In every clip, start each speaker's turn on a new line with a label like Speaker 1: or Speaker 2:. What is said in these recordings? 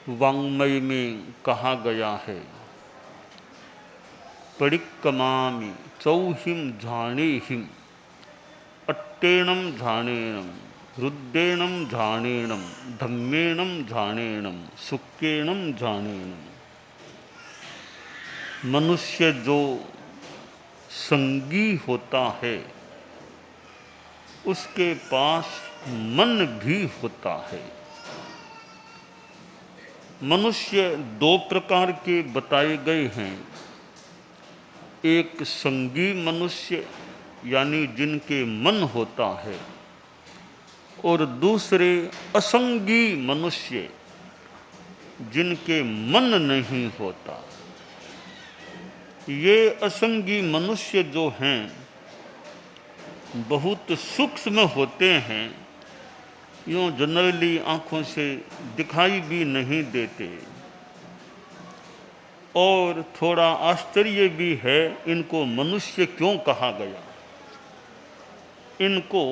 Speaker 1: वाङ्मय में कहा गया है, परिक्कमामि चौहिम झाणेहिम अट्टेणम झाणेणम रुद्रेणम झाणेणम धम्मेणम झाणेणम सुक्केणम झाणेणम। मनुष्य जो संगी होता है उसके पास मन भी होता है। मनुष्य दो प्रकार के बताए गए हैं, एक संगी मनुष्य यानी जिनके मन होता है, और दूसरे असंगी मनुष्य जिनके मन नहीं होता। ये असंगी मनुष्य जो हैं बहुत सूक्ष्म होते हैं, यूँ जनरली आँखों से दिखाई भी नहीं देते, और थोड़ा आश्चर्य भी है इनको मनुष्य क्यों कहा गया। इनको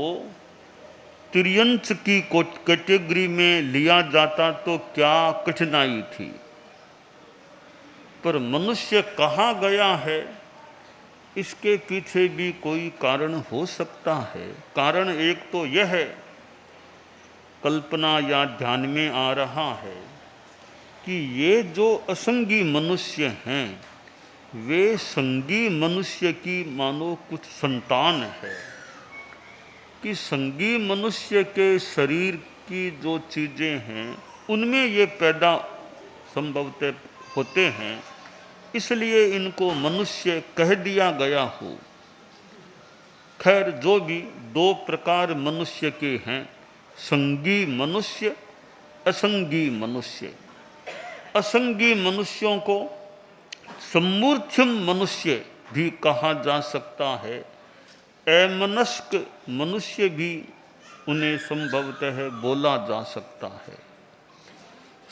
Speaker 1: तिर्यंच की कैटेगरी में लिया जाता तो क्या कठिनाई थी, पर मनुष्य कहा गया है, इसके पीछे भी कोई कारण हो सकता है। कारण एक तो यह है, कल्पना या ध्यान में आ रहा है कि ये जो असंगी मनुष्य हैं वे संगी मनुष्य की मानो कुछ संतान है, कि संगी मनुष्य के शरीर की जो चीज़ें हैं उनमें ये पैदा संभवतः होते हैं, इसलिए इनको मनुष्य कह दिया गया हो। खैर, जो भी दो प्रकार मनुष्य के हैं, संगी मनुष्य, असंगी मनुष्य। असंगी मनुष्यों को सम्मूर्छम मनुष्य भी कहा जा सकता है, अमनस्क मनुष्य भी उन्हें संभवतः बोला जा सकता है।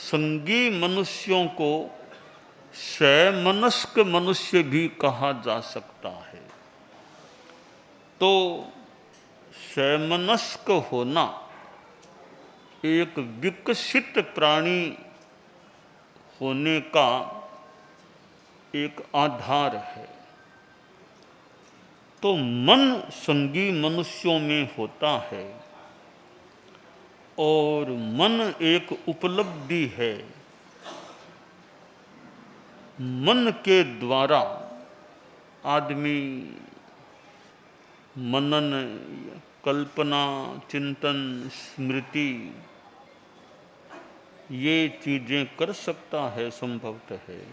Speaker 1: संगी मनुष्यों को सैमनस्क मनुष्य भी कहा जा सकता है। तो सैमनस्क होना एक विकसित प्राणी होने का एक आधार है। तो मन संगी मनुष्यों में होता है, और मन एक उपलब्धि है। मन के द्वारा आदमी मनन, कल्पना, चिंतन, स्मृति ये चीज़ें कर सकता है संभवतः है।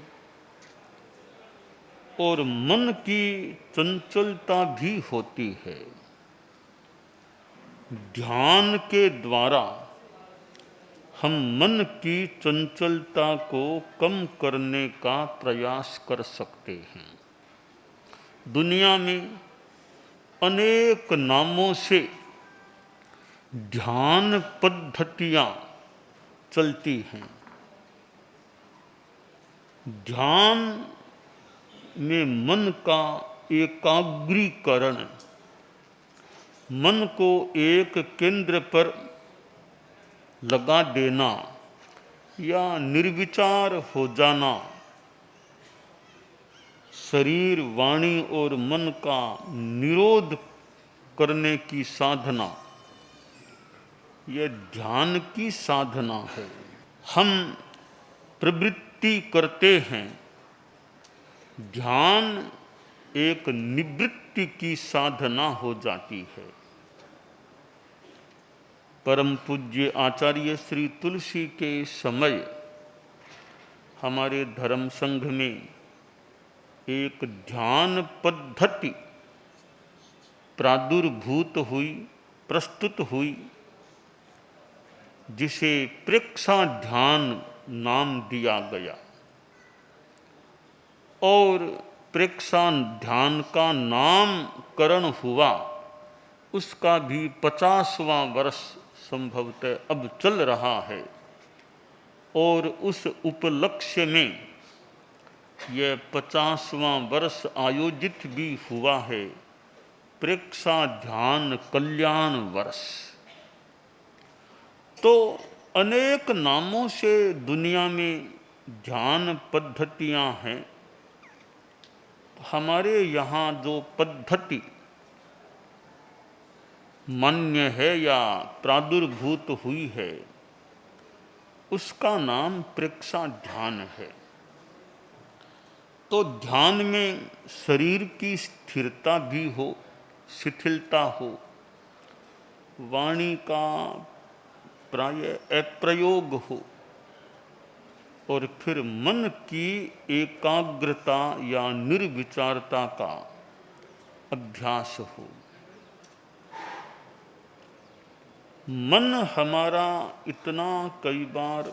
Speaker 1: और मन की चंचलता भी होती है। ध्यान के द्वारा हम मन की चंचलता को कम करने का प्रयास कर सकते हैं। दुनिया में अनेक नामों से ध्यान पद्धतियाँ चलती हैं। ध्यान में मन का एकाग्रीकरण, मन को एक केंद्र पर लगा देना या निर्विचार हो जाना, शरीर, वाणी और मन का निरोध करने की साधना, यह ध्यान की साधना है। हम प्रवृत्ति करते हैं, ध्यान एक निवृत्ति की साधना हो जाती है। परम पूज्य आचार्य श्री तुलसी के समय हमारे धर्म संघ में एक ध्यान पद्धति प्रादुर्भूत हुई, प्रस्तुत हुई, जिसे प्रेक्षा ध्यान नाम दिया गया। और प्रेक्षा ध्यान का नामकरण हुआ, उसका भी 50वां वर्ष संभवतः अब चल रहा है। और उस उपलक्ष्य में यह 50वां वर्ष आयोजित भी हुआ है, प्रेक्षा ध्यान कल्याण वर्ष। तो अनेक नामों से दुनिया में ध्यान पद्धतियां हैं। हमारे यहाँ जो पद्धति मान्य है या प्रादुर्भूत हुई है उसका नाम प्रेक्षा ध्यान है। तो ध्यान में शरीर की स्थिरता भी हो, शिथिलता हो, वाणी का प्राय अप्रयोग हो और फिर मन की एकाग्रता या निर्विचारता का अभ्यास हो। मन हमारा इतना कई बार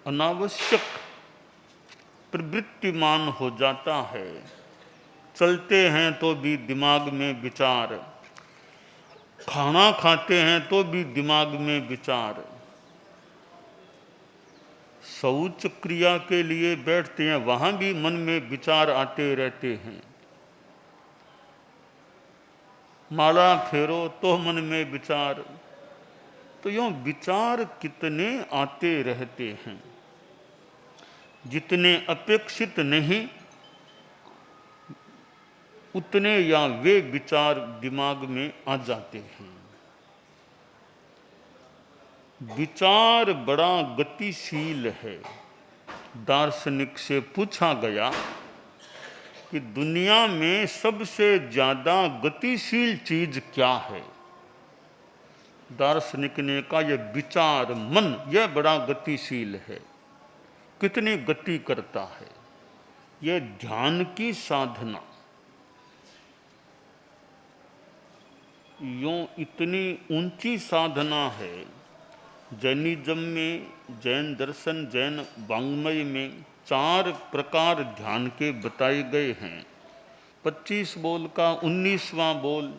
Speaker 1: अनावश्यक प्रवृत्तिमान हो जाता है। चलते हैं तो भी दिमाग में विचार, खाना खाते हैं तो भी दिमाग में विचार, शौच क्रिया के लिए बैठते हैं वहां भी मन में विचार आते रहते हैं, माला फेरो तो मन में विचार। तो यूं विचार कितने आते रहते हैं, जितने अपेक्षित नहीं उतने या वे विचार दिमाग में आ जाते हैं। विचार बड़ा गतिशील है। दार्शनिक से पूछा गया कि दुनिया में सबसे ज्यादा गतिशील चीज क्या है। दार्शनिक ने कहा यह विचार, मन, यह बड़ा गतिशील है। कितनी गति करता है। यह ध्यान की साधना यूं इतनी ऊंची साधना है। जैनिज्म में, जैन दर्शन, जैन वाङ्मय में 4 प्रकार ध्यान के बताए गए हैं। 25 बोल का 19वां बोल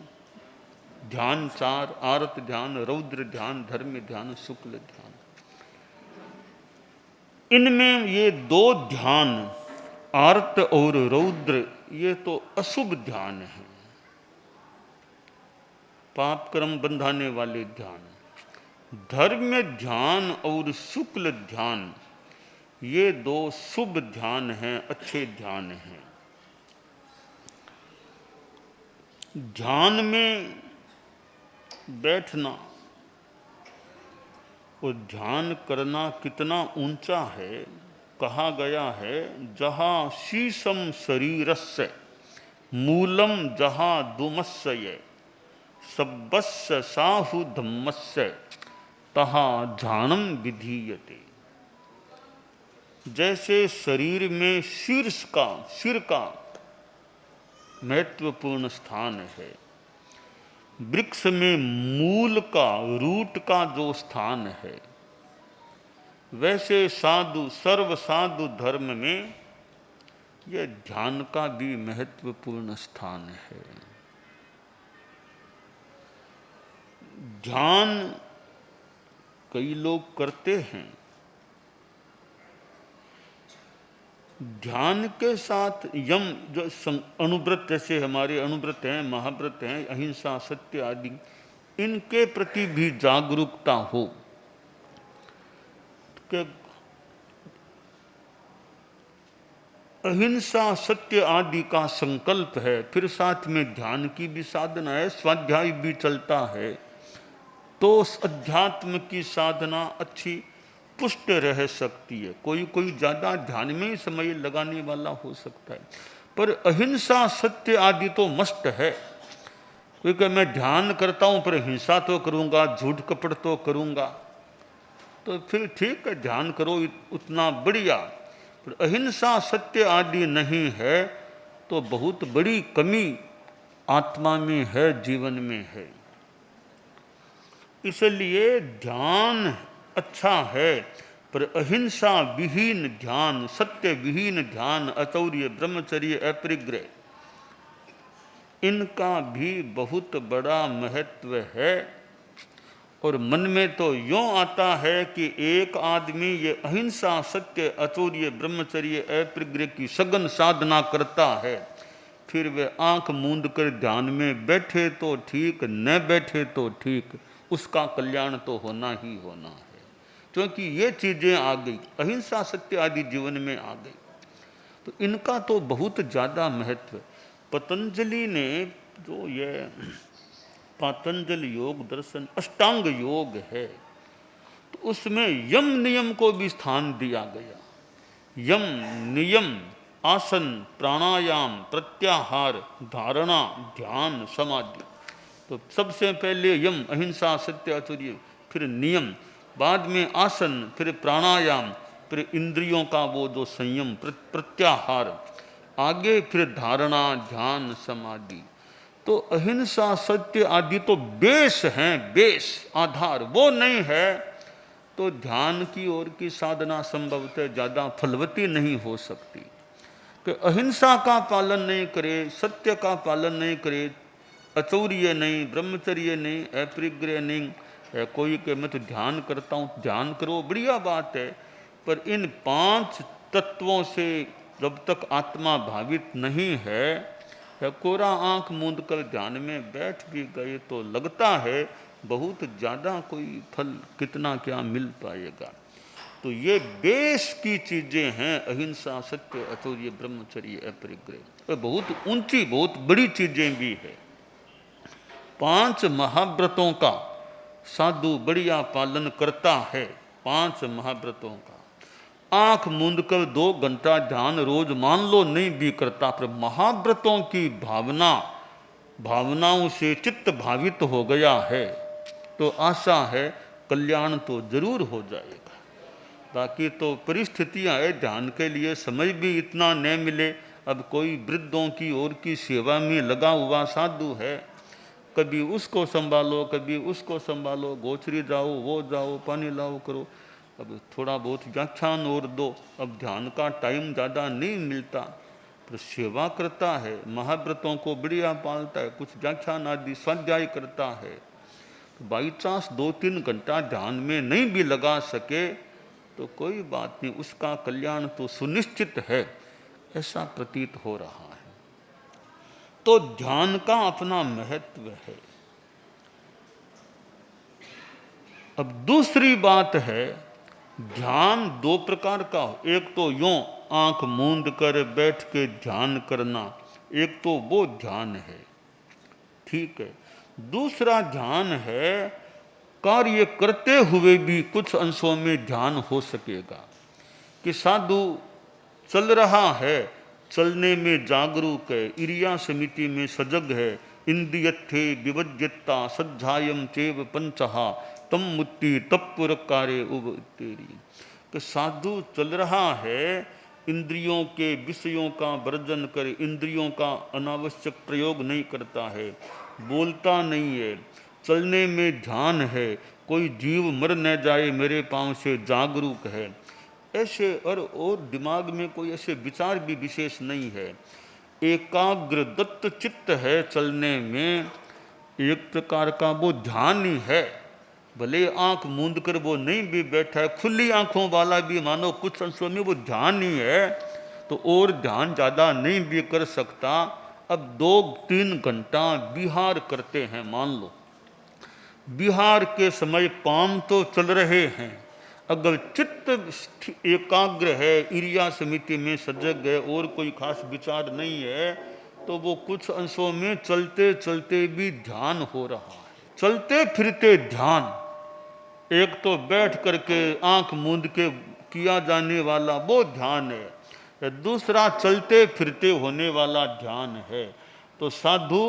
Speaker 1: ध्यान 4, आरत ध्यान, रौद्र ध्यान, धर्म ध्यान, शुक्ल ध्यान। इनमें ये 2 ध्यान, आरत और रौद्र, ये तो अशुभ ध्यान है, पाप कर्म बंधाने वाले ध्यान। धर्म ध्यान और शुक्ल ध्यान, ये 2 शुभ ध्यान हैं, अच्छे ध्यान हैं। ध्यान में बैठना और ध्यान करना कितना ऊंचा है। कहा गया है जहाँ शीशम शरीरस्य मूलम जहाँ दुमस्य सब्बस्य साहु धम्मस्य तहाँ ध्यानम विधीयते। जैसे शरीर में सिर का महत्वपूर्ण स्थान है, वृक्ष में मूल का, रूट का जो स्थान है, वैसे साधु, सर्व साधु धर्म में यह ध्यान का भी महत्वपूर्ण स्थान है। ध्यान कई लोग करते हैं। ध्यान के साथ यम जो अणुव्रत, जैसे हमारे अणुव्रत हैं, महाव्रत हैं, अहिंसा, सत्य आदि, इनके प्रति भी जागरूकता हो कि अहिंसा, सत्य आदि का संकल्प है, फिर साथ में ध्यान की भी साधना है, स्वाध्याय भी चलता है, तो उस अध्यात्म की साधना अच्छी पुष्ट रह सकती है। कोई कोई ज़्यादा ध्यान में ही समय लगाने वाला हो सकता है, पर अहिंसा, सत्य आदि तो मस्त है। क्योंकि मैं ध्यान करता हूँ पर हिंसा तो करूँगा, झूठ कपट तो करूँगा, तो फिर ठीक है, ध्यान करो, उतना बढ़िया। पर अहिंसा, सत्य आदि नहीं है तो बहुत बड़ी कमी आत्मा में है, जीवन में है। इसलिए ध्यान अच्छा है, पर अहिंसा विहीन ध्यान, सत्य विहीन ध्यान, अचौर्य, ब्रह्मचर्य, अपरिग्रह, इनका भी बहुत बड़ा महत्व है। और मन में तो यूँ आता है कि एक आदमी ये अहिंसा, सत्य, अचौर्य, ब्रह्मचर्य, अपरिग्रह की सघन साधना करता है, फिर वे आंख मूंद कर ध्यान में बैठे तो ठीक, न बैठे तो ठीक, उसका कल्याण तो होना ही होना है। क्योंकि ये चीज़ें आ गई, अहिंसा सत्य आदि जीवन में आ गई, तो इनका तो बहुत ज़्यादा महत्व है। पतंजलि ने जो ये पातंजल योग दर्शन अष्टांग योग है, तो उसमें यम नियम को भी स्थान दिया गया। यम नियम, आसन, प्राणायाम, प्रत्याहार, धारणा, ध्यान, समाधि। तो सबसे पहले यम, अहिंसा सत्य अतुर्य, फिर नियम, बाद में आसन, फिर प्राणायाम, फिर इंद्रियों का वो जो संयम प्रत्याहार, आगे फिर धारणा, ध्यान, समाधि। तो अहिंसा सत्य आदि तो बेस हैं, बेस आधार, वो नहीं है तो ध्यान की ओर की साधना संभवतः ज़्यादा फलवती नहीं हो सकती। कि अहिंसा का पालन नहीं करे, सत्य का पालन नहीं करे, अचौर्य नहीं, ब्रह्मचर्य नहीं, अपरिग्रह नहीं है, कोई के मैं तो ध्यान करता हूँ, ध्यान करो, बढ़िया बात है, पर इन 5 तत्वों से जब तक आत्मा भावित नहीं है, कोरा आंख मूंद कर ध्यान में बैठ भी गए तो लगता है बहुत ज़्यादा कोई फल कितना क्या मिल पाएगा। तो ये बेस की चीज़ें हैं, अहिंसा सत्य अचौर्य ब्रह्मचर्य अपरिग्रह, बहुत ऊंची बहुत बड़ी चीज़ें भी है। 5 महाव्रतों का साधु बढ़िया पालन करता है, 5 महाव्रतों का आंख मूंद कर 2 घंटा ध्यान रोज मान लो नहीं भी करता, पर महाव्रतों की भावनाओं से चित्त भावित हो गया है, तो आशा है कल्याण तो जरूर हो जाएगा। बाकी तो परिस्थितियां है, ध्यान के लिए समय भी इतना न मिले। अब कोई वृद्धों की ओर की सेवा में लगा हुआ साधु है, कभी उसको संभालो कभी उसको संभालो, गोचरी जाओ वो जाओ, पानी लाओ करो, अब थोड़ा बहुत व्याख्यान और दो, अब ध्यान का टाइम ज़्यादा नहीं मिलता, पर सेवा करता है, महाव्रतों को बढ़िया पालता है, कुछ व्याख्यान आदि स्वाध्याय करता है, तो बाई चांस 2-3 घंटा ध्यान में नहीं भी लगा सके तो कोई बात नहीं, उसका कल्याण तो सुनिश्चित है, ऐसा प्रतीत हो रहा है। तो ध्यान का अपना महत्व है। अब दूसरी बात है, ध्यान 2 प्रकार का हो, एक तो यूं आंख मूंद कर बैठ के ध्यान करना, एक तो वो ध्यान है, ठीक है। दूसरा ध्यान है कार्य करते हुए भी कुछ अंशों में ध्यान हो सकेगा, कि साधु चल रहा है, चलने में जागरूक है, इरिया समिति में सजग है, इंद्रियत्थे विवज्यता सज्जायम चेव पंचहा तम मुक्ति तत्पुर कार्य उबतेरी। कि साधु चल रहा है, इंद्रियों के विषयों का वर्जन कर, इंद्रियों का अनावश्यक प्रयोग नहीं करता है, बोलता नहीं है, चलने में ध्यान है, कोई जीव मर न जाए मेरे पांव से जागरूक है, ऐसे और दिमाग में कोई ऐसे विचार भी विशेष नहीं है, एकाग्र दत्त चित्त है, चलने में एक प्रकार का वो ध्यान ही है। भले आंख मूंद कर वो नहीं भी बैठा है, खुली आंखों वाला भी मानो कुछ अंशों में वो ध्यान ही है, तो और ध्यान ज़्यादा नहीं भी कर सकता। अब 2-3 घंटा विहार करते हैं, मान लो विहार के समय पाम तो चल रहे हैं, अगर चित्त एकाग्र है, इरिया समिति में सजग है और कोई खास विचार नहीं है, तो वो कुछ अंशों में चलते चलते भी ध्यान हो रहा है। चलते फिरते ध्यान, एक तो बैठ करके आंख मूंद के किया जाने वाला वो ध्यान है, दूसरा चलते फिरते होने वाला ध्यान है। तो साधु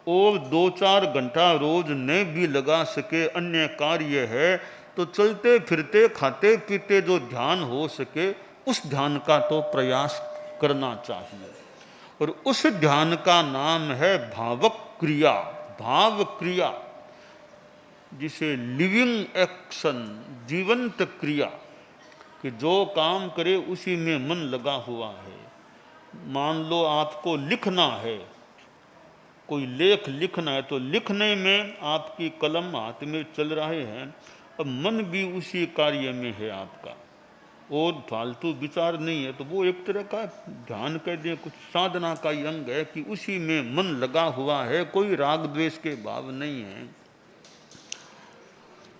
Speaker 1: और 2-4 घंटा रोज न भी लगा सके, अन्य कार्य है, तो चलते फिरते खाते पीते जो ध्यान हो सके उस ध्यान का तो प्रयास करना चाहिए। और उस ध्यान का नाम है भावक क्रिया, भाव क्रिया, जिसे लिविंग एक्शन, जीवंत क्रिया, कि जो काम करे उसी में मन लगा हुआ है। मान लो आपको लिखना है, कोई लेख लिखना है, तो लिखने में आपकी कलम हाथ में चल रहे हैं, अब मन भी उसी कार्य में है आपका, और फालतू विचार नहीं है, तो वो एक तरह का ध्यान कह दें, कुछ साधना का ही अंग है कि उसी में मन लगा हुआ है, कोई राग द्वेष के भाव नहीं है।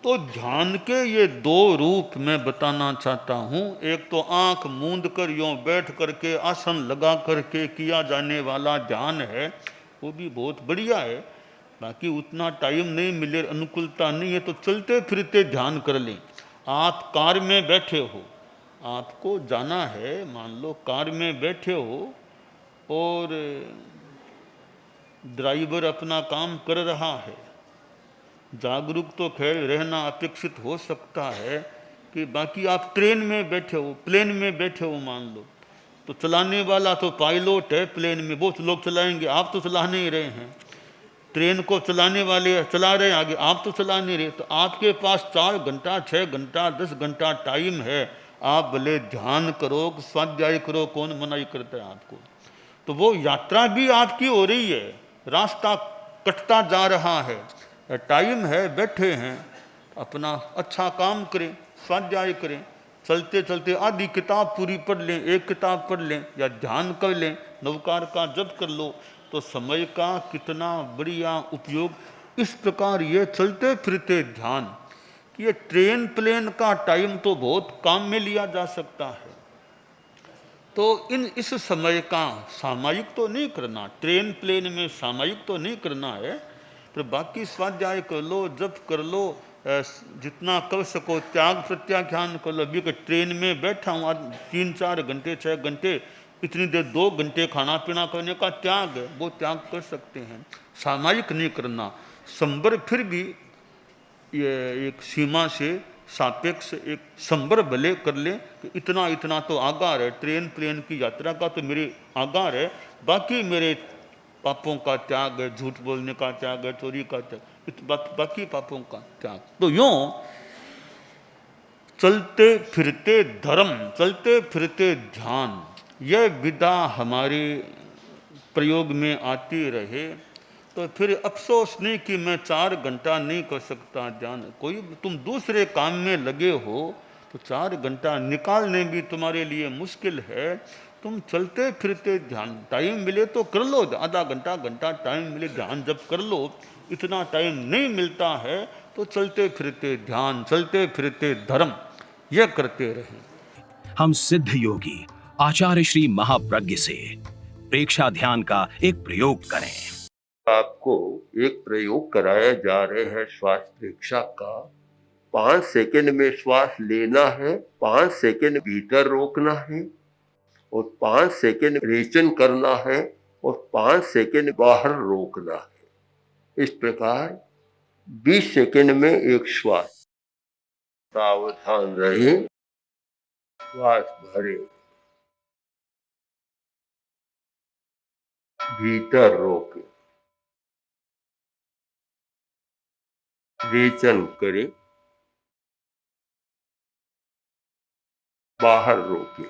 Speaker 1: तो ध्यान के ये दो रूप मैं बताना चाहता हूँ। एक तो आंख मूंद कर यूँ बैठ करके आसन लगा करके किया जाने वाला ध्यान है, वो भी बहुत बढ़िया है। बाकी उतना टाइम नहीं मिले, अनुकूलता नहीं है, तो चलते फिरते ध्यान कर लें। आप कार में बैठे हो, आपको जाना है, मान लो कार में बैठे हो और ड्राइवर अपना काम कर रहा है, जागरूक तो खैर रहना अपेक्षित हो सकता है कि बाकी आप ट्रेन में बैठे हो, प्लेन में बैठे हो मान लो, तो चलाने वाला तो पायलट है, प्लेन में बहुत लोग चलाएंगे, आप तो चला नहीं रहे हैं। ट्रेन को चलाने वाले चला रहे हैं आगे, आप तो चला नहीं रहे। तो आपके पास 4 घंटा 6 घंटा 10 घंटा टाइम है, आप भले ध्यान करो, स्वाध्याय करो, कौन मनाही करता है आपको। तो वो यात्रा भी आपकी हो रही है, रास्ता कटता जा रहा है, टाइम है, बैठे हैं, अपना अच्छा काम करें, स्वाध्याय करें। चलते चलते आधी किताब पूरी पढ़ लें, एक किताब पढ़ लें या ध्यान कर लें, नवकार का जप कर लो, तो समय का कितना बढ़िया उपयोग। इस प्रकार ये चलते फिरते ध्यान, कि ये ट्रेन प्लेन का टाइम तो बहुत काम में लिया जा सकता है। तो इस समय का सामायिक तो नहीं करना, ट्रेन प्लेन में सामायिक तो नहीं करना है, पर बाकी स्वाध्याय कर लो, जप कर लो, जितना कर सको त्याग प्रत्याख्यान कर लो। अभी ट्रेन में बैठा हूँ, 3-4 घंटे 6 घंटे, इतनी देर 2 घंटे खाना पीना करने का त्याग है, वो त्याग कर सकते हैं। सामायिक नहीं करना, संबर फिर भी ये एक सीमा से सापेक्ष एक संबर भले कर लें कि इतना इतना तो आगार है, ट्रेन प्लेन की यात्रा का तो मेरे आगार है, बाकी मेरे पापों का त्याग है, झूठ बोलने का त्याग है, चोरी का त्याग, बाकी पापों का त्याग। तो यूं चलते फिरते धर्म, चलते फिरते ध्यान, यह विधा हमारे प्रयोग में आती रहे, तो फिर अफसोस नहीं कि मैं 4 घंटा नहीं कर सकता ध्यान। कोई तुम दूसरे काम में लगे हो तो 4 घंटा निकालने भी तुम्हारे लिए मुश्किल है। तुम चलते फिरते ध्यान, टाइम मिले तो कर लो, आधा घंटा घंटा टाइम मिले ध्यान जब कर लो। इतना टाइम नहीं मिलता है तो चलते फिरते ध्यान, चलते फिरते धर्म, यह करते रहे।
Speaker 2: हम सिद्ध योगी आचार्य श्री महाप्रज्ञ से प्रेक्षा ध्यान का एक प्रयोग करें।
Speaker 3: आपको एक प्रयोग कराया जा रहे हैं श्वास प्रेक्षा का। 5 सेकंड में श्वास लेना है, 5 सेकंड भीतर रोकना है और 5 सेकंड रेचन करना है और 5 सेकंड बाहर रोकना है। इस प्रकार 20 सेकंड में एक श्वास। सावधान रहे, श्वास भरे, भीतर रोके, रेचन करें, बाहर रोके,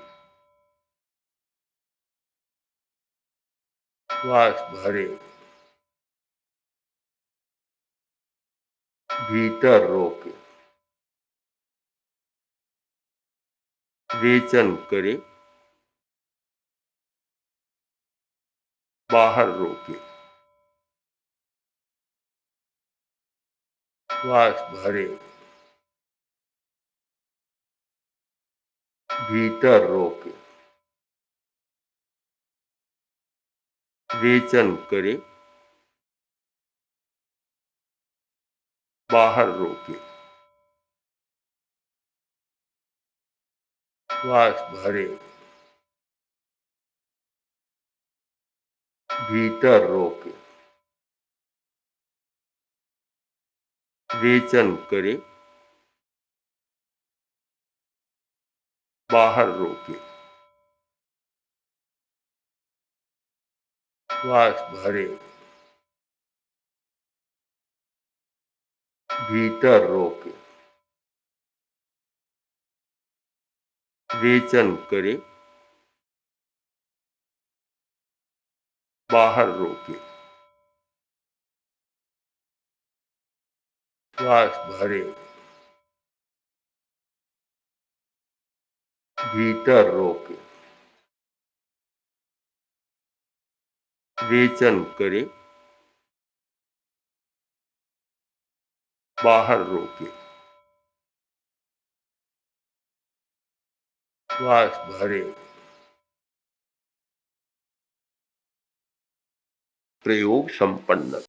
Speaker 3: श्वास भरे, भीतर रोके, रेचन करें, बाहर रोके, श्वास भरे, भीतर रोके, रेचन करें, बाहर रोके, श्वास भरे, भीतर रोके, रेचन करें, बाहर रोके, श्वास भरे, भीतर रोके, रेचन करें, बाहर रोके, श्वास भरे, भीतर रोके, रेचन करें, बाहर रोके। श्वास भरे। प्रयोग संपन्न।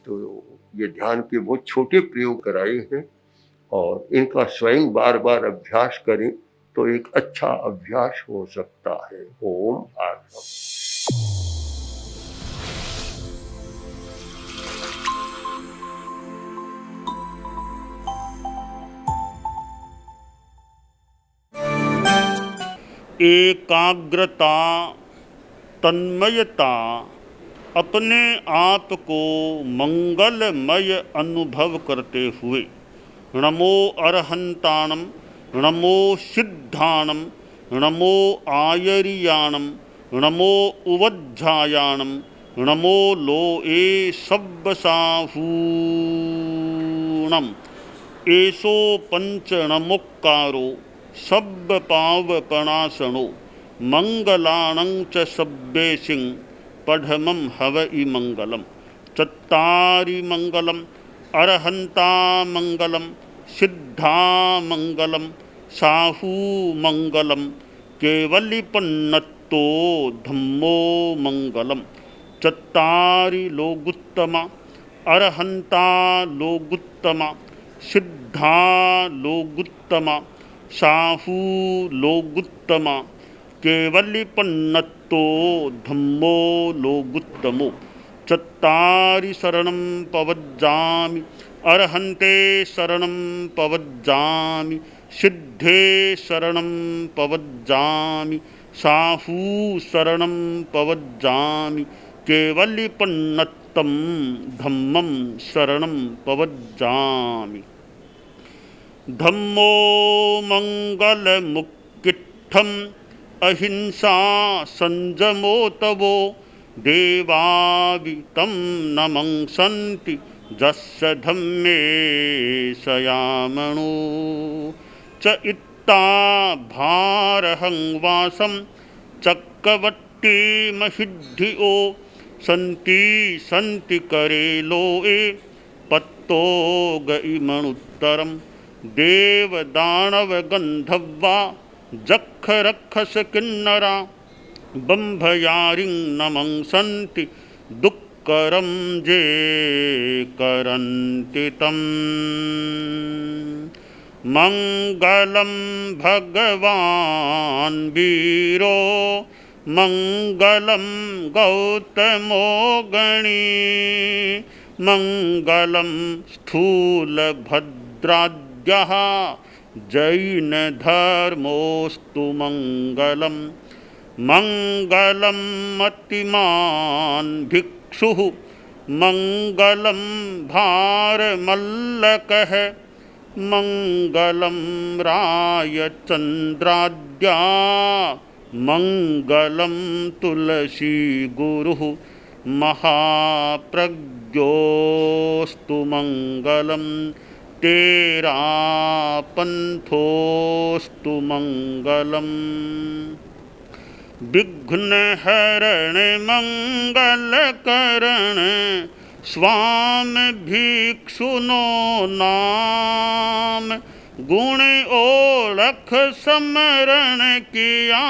Speaker 3: तो ये ध्यान के बहुत छोटे प्रयोग कराए हैं और इनका स्वयं बार बार अभ्यास करें तो एक अच्छा अभ्यास हो सकता है। ओम आत्मा।
Speaker 1: एकाग्रता, तन्मयता, अपने आप को मंगलमय अनुभव करते हुए नमो अरहंताणम, नमो सिद्धाणम, नमो आयरियाणम, नमो उवज्झायाणम, नमो लोए सब्बसाहूणम, एसो पंचणमुक्कारो सब्ब पावपणासनो, मंगलाणं च सब्बेसिं पढ़मं हवइ मंगलम। चत्तारि मंगलम, अरहंता मंगलम, सिद्धा मंगलम, साहू मंगलम, केवलिपन्नत्तो धम्मो मंगलम। चत्तारि लोगुत्तमा, अरहंता लोगुत्तमा, सिद्धा लोगुत्तमा, साहू लोगुत्तमा, केवलिपन्नत्तो धम्मो लोगुत्तमो। चत्तारि शरणं पवज्जामि, अरहन्ते शरणं पवज्जामि, सिद्धे शरणं पवज्जामि, साहू शरणं पवज्जामि, केवलिपन्नत्तं धम्मं शरणं पवज्जामि। धम्मो मंगलमुक्किट्ठम्, अहिंसा संजमो तवो, देवावितं नमंसन्ति जस्य धम्मे सयामणो। च इत्ता भारहं वासं चक्रवट्टिमहिद्धियो, सन्ति सन्ति करे लोए पत्तो गइमणुत्तरम्। देवदानवगन्धर्वा जक्षरक्षस किन्नरा, बम्भयारिं नमंसन्ति दुःकरं जे करन्ति तम्। मंगलं भगवान् वीरो, मंगलं गौतमो गणी, मंगलं स्थूलभद्राद्यः जैनधर्मोऽस्तु मंगलम्। मंगलं मतिमान् भिक्षुः, मंगलं भारमल्लकः, मंगलं रायचन्द्राद्या, मंगलं तुलसी गुरुः, महाप्रज्ञोऽस्तु मंगलम्। तेरा पंथोऽस्तु मंगलम्। विघ्नहरण मंगलकरण, स्वामी भिक्षुनो नाम, गुण ओळख समरण किया,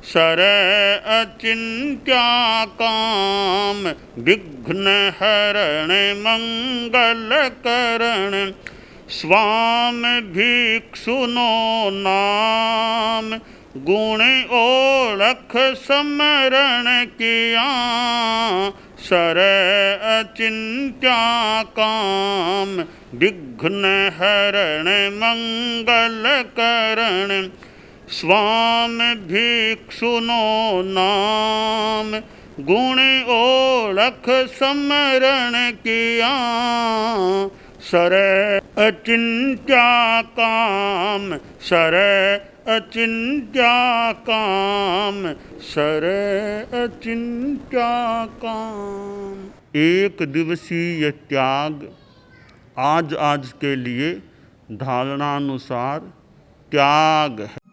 Speaker 1: सर अचिंत्या काम। विघ्नहरण मंगलकरण, स्वामी भिक्षुनो नाम, गुण ओळख समरण किया, सर अचिंत्या काम। विघ्नहरण मंगलकरण, स्वामी भिक्षुनो नाम, गुण ओळख समरण किया, सर अचिंत्या काम, सर अचिंत्या काम, सर अचिंत्या काम। एक दिवसीय त्याग आज आज के लिए धारणानुसार त्याग है।